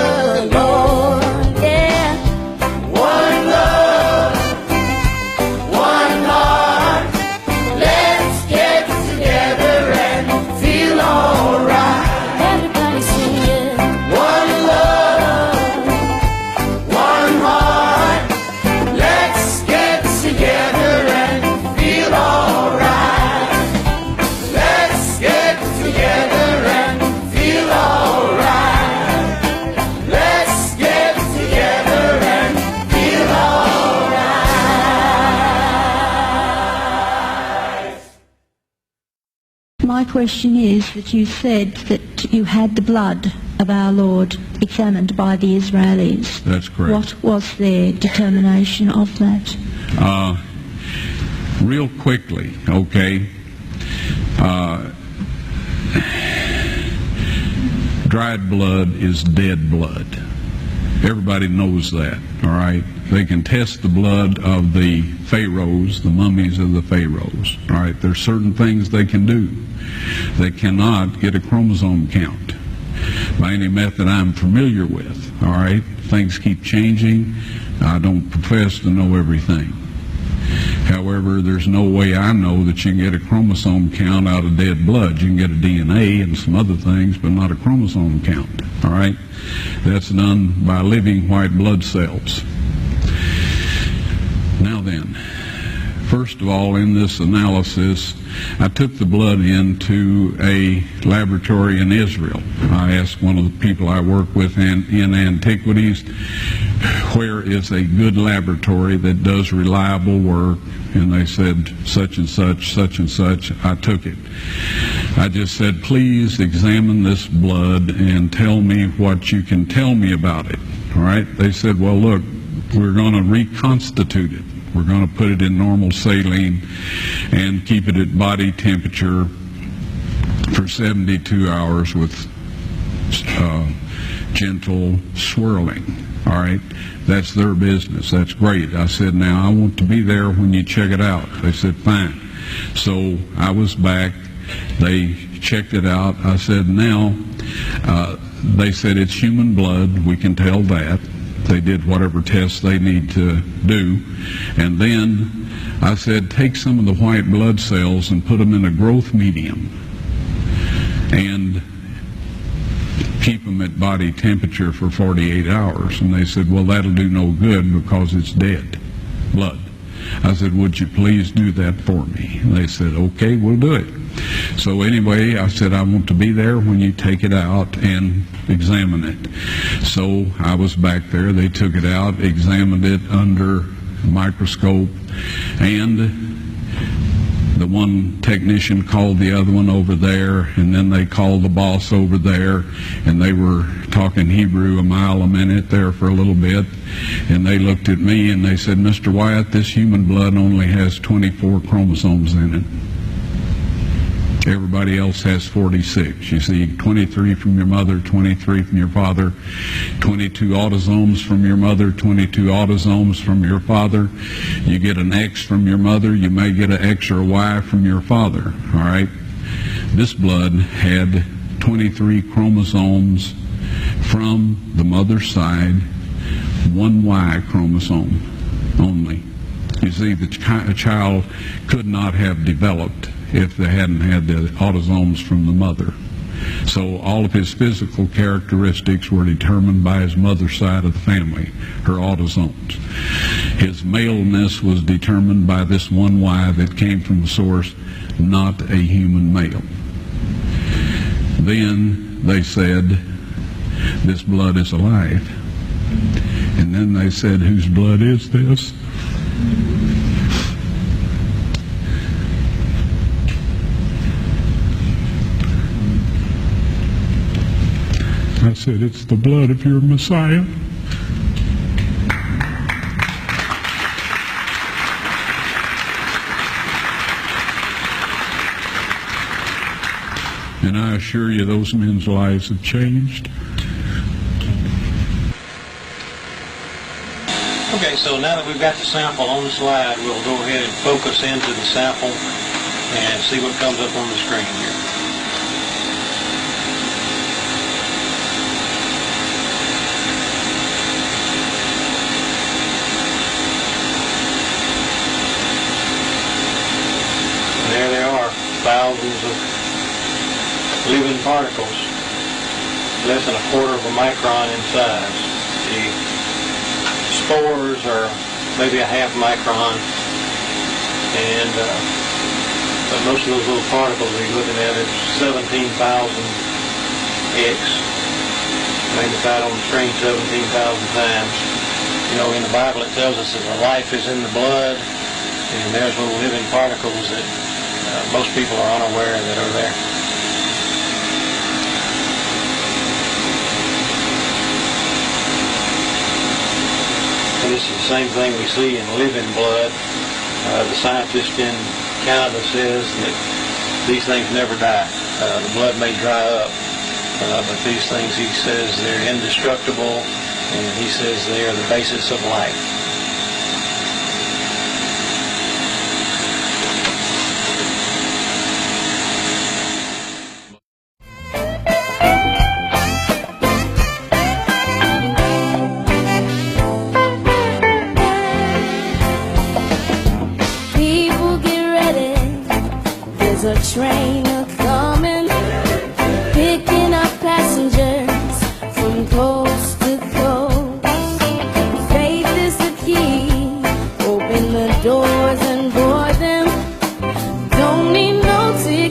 the Lord. Yeah. One love, one heart. Let's get together and feel alright. Everybody sing it. One love, one heart. Let's get together and feel alright. Let's get together and feel alright. Let's get together and feel alright. My question is that you said that you had the blood of our Lord examined by the Israelis. That's correct. What was their determination of that? Real quickly, okay. Dried blood is dead blood. Everybody knows that, all right? They can test the blood of the pharaohs, the mummies of the pharaohs, all right? There's certain things they can do. They cannot get a chromosome count by any method I'm familiar with, all right? Things keep changing. I don't profess to know everything. However, there's no way I know that you can get a chromosome count out of dead blood. You can get a DNA and some other things, but not a chromosome count, all right? That's done by living white blood cells. Now then, first of all, in this analysis, I took the blood into a laboratory in Israel. I asked one of the people I work with in antiquities, where is a good laboratory that does reliable work? And they said, such and such, such and such. I took it. I just said, please examine this blood and tell me what you can tell me about it. All right? They said, well, look, we're going to reconstitute it. We're going to put it in normal saline and keep it at body temperature for 72 hours with gentle swirling. All right, that's their business. That's great. I said, now I want to be there when you check it out. They said, fine. So I was back. They checked it out. I said, now, they said it's human blood. We can tell that. They did whatever tests they need to do. And then I said, take some of the white blood cells and put them in a growth medium and keep them at body temperature for 48 hours. And they said, well, that'll do no good because it's dead blood. I said, would you please do that for me? And they said, okay, we'll do it. So anyway, I said, I want to be there when you take it out and examine it. So I was back there. They took it out, examined it under a microscope, and the one technician called the other one over there, and then they called the boss over there, and they were talking Hebrew a mile a minute there for a little bit, and they looked at me and they said, Mr. Wyatt, this human blood only has 24 chromosomes in it. Everybody else has 46. You see, 23 from your mother, 23 from your father, 22 autosomes from your mother, 22 autosomes from your father. You get an X from your mother, you may get an X or a Y from your father, all right? This blood had 23 chromosomes from the mother's side, one Y chromosome only. You see, the child could not have developed if they hadn't had the autosomes from the mother. So all of his physical characteristics were determined by his mother's side of the family, her autosomes. His maleness was determined by this one Y that came from the source, not a human male. Then they said, this blood is alive. And then they said, whose blood is this? I said, it's the blood of your Messiah. And I assure you, those men's lives have changed. Okay, so now that we've got the sample on the slide, we'll go ahead and focus into the sample and see what comes up on the screen here. particles, less than a quarter of a micron in size. The spores are maybe a half micron, and but most of those little particles that you're looking at is 17,000 X, magnified on the screen 17,000 times. You know, in the Bible it tells us that the life is in the blood, and there's little living particles that most people are unaware that are there. And this is the same thing we see in living blood. The scientist in Canada says that these things never die. The blood may dry up, but these things, he says, they're indestructible, and he says they are the basis of life. People get ready, there's a train a-coming, picking up passengers from coast to coast. Faith is the key, open the doors